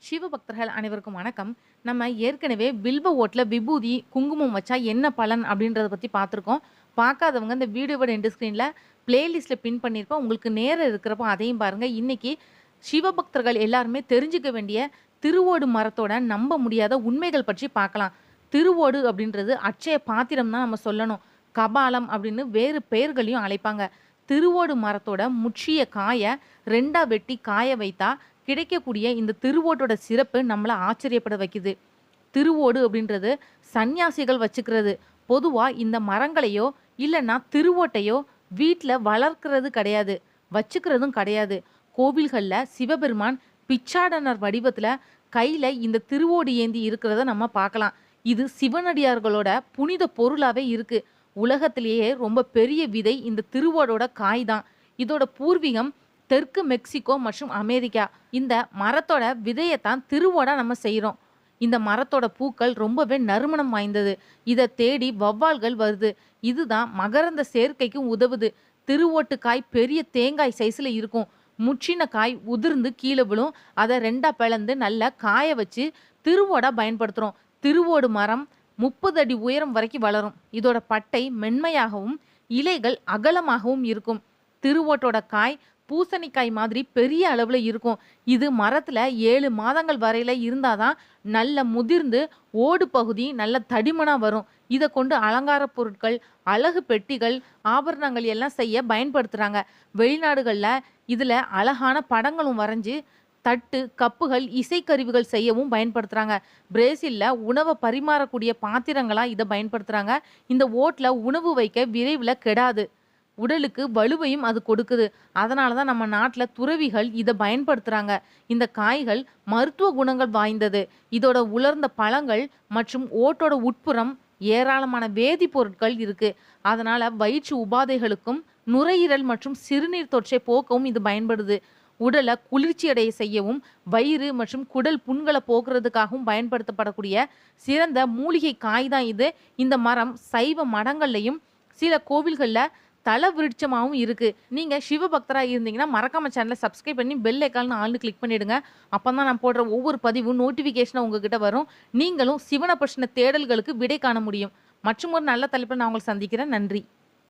சிவபக்தர்கள் அனைவருக்கும் வணக்கம். நம்ம ஏற்கனவே வில்வ ஓட்ல விபூதி, குங்குமம் வச்சா என்ன பலன் அப்படின்றத பத்தி பார்த்துருக்கோம். பார்க்காதவங்க இந்த வீடியோவோட எண்ட் ஸ்க்ரீன்ல பிளேலிஸ்ட்ல பின் பண்ணியிருப்பேன். உங்களுக்கு நேரம் இருக்கிறப்போ அதையும் பாருங்க. இன்னைக்கு சிவபக்தர்கள் எல்லாருமே தெரிஞ்சுக்க வேண்டிய திருவோடு மரத்தோட நம்ப முடியாத உண்மைகள் பற்றி பார்க்கலாம். திருவோடு அப்படின்றது அட்சய பாத்திரம் தான் நம்ம சொல்லணும். கபாலம் அப்படின்னு வேறு பெயர்களையும் அழைப்பாங்க. திருவோடு மரத்தோட முற்றிய காய 2ஆ வெட்டி காய வைத்தா கிடைக்கக்கூடிய இந்த திருவோட்டோட சிறப்பு நம்மள ஆச்சரியப்பட வைக்குது. திருவோடு அப்படின்றது சந்நியாசிகள் வச்சுக்கிறது. பொதுவா இந்த மரங்களையோ இல்லைன்னா திருவோட்டையோ வீட்டில் வளர்க்கிறது கிடையாது, வச்சுக்கிறதும் கிடையாது. கோவில்களில் சிவபெருமான் பிச்சாடனர் வடிவத்தில் கையில் இந்த திருவோடு ஏந்தி இருக்கிறத நம்ம பார்க்கலாம். இது சிவனடியார்களோட புனித பொருளாகவே இருக்கு. உலகத்திலேயே ரொம்ப பெரிய விதை இந்த திருவோடோட காய் தான். இதோட பூர்வீகம் தெற்கு மெக்சிகோ மற்றும் அமெரிக்கா. இந்த மரத்தோட விதையைத்தான் திருவோடா நம்ம செய்கிறோம். இந்த மரத்தோட பூக்கள் ரொம்பவே நறுமணம் வாய்ந்தது. இதை தேடி வௌவால்கள் வருது. இதுதான் மகரந்த சேர்க்கைக்கும் உதவுது. திருவோட்டு காய் பெரிய தேங்காய் சைஸில் இருக்கும். முற்றின காய் உதிர்ந்து கீழே விழும். அதை 2ஆ பிளந்து நல்லா காய வச்சு திருவோடா பயன்படுத்துகிறோம். திருவோடு மரம் 30 அடி உயரம் வரைக்கும் வளரும். இதோட பட்டை மென்மையாகவும் இலைகள் அகலமாகவும் இருக்கும். திருவோட்டோட காய் பூசணிக்காய் மாதிரி பெரிய அளவில் இருக்கும். இது மரத்தில் 7 மாதங்கள் வரையில் இருந்தாதான் நல்ல முதிர்ந்து ஓடு பகுதி நல்ல தடிமனாக வரும். இதை கொண்டு அலங்கார பொருட்கள், அழகு பெட்டிகள், ஆபரணங்கள் எல்லாம் செய்ய பயன்படுத்துகிறாங்க. வெளிநாடுகளில் இதில் அழகான படங்களும் வரைஞ்சி தட்டு, கப்புகள், இசைக்கருவிகள் செய்யவும் பயன்படுத்துகிறாங்க. பிரேசிலில் உணவை பரிமாறக்கூடிய பாத்திரங்களாக இதை பயன்படுத்துகிறாங்க. இந்த ஓட்டில் உணவு வைக்க விரைவில் கெடாது. உடலுக்கு வலுவையும் அது கொடுக்குது. அதனால தான் நம்ம நாட்டில் துறவிகள் இதை பயன்படுத்துகிறாங்க. இந்த காய்கள் மருத்துவ குணங்கள் வாய்ந்தது. இதோட உலர்ந்த பழங்கள் மற்றும் ஓட்டோட உட்புறம் ஏராளமான வேதிப்பொருட்கள் இருக்கு. அதனால வயிற்று உபாதைகளுக்கும் நுரையீரல் மற்றும் சிறுநீர் தொற்றை போக்கவும் இது பயன்படுது. உடலை குளிர்ச்சியடைய செய்யவும் வயிறு மற்றும் குடல் புண்களை போக்குறதுக்காகவும் பயன்படுத்தப்படக்கூடிய சிறந்த மூலிகை காய் தான் இது. இந்த மரம் சைவ மடங்கள்லையும் சில கோவில்களில் தல விருட்சமாகவும் இருக்கு. நீங்க சிவபக்தராக இருந்தீங்கன்னா மறக்காம சேனலை சப்ஸ்கிரைப் பண்ணி பெல் ஐக்கான் ஆல்னு கிளிக் பண்ணிடுங்க. அப்பதான் நான் போடுற ஒவ்வொரு பதிவும் நோட்டிஃபிகேஷனாக உங்ககிட்ட வரும். நீங்களும் சிவனை பற்றின தேடல்களுக்கு விடை காண முடியும். மற்றும் ஒரு நல்ல தலைப்பில் நான் உங்களை சந்திக்கிறேன். நன்றி.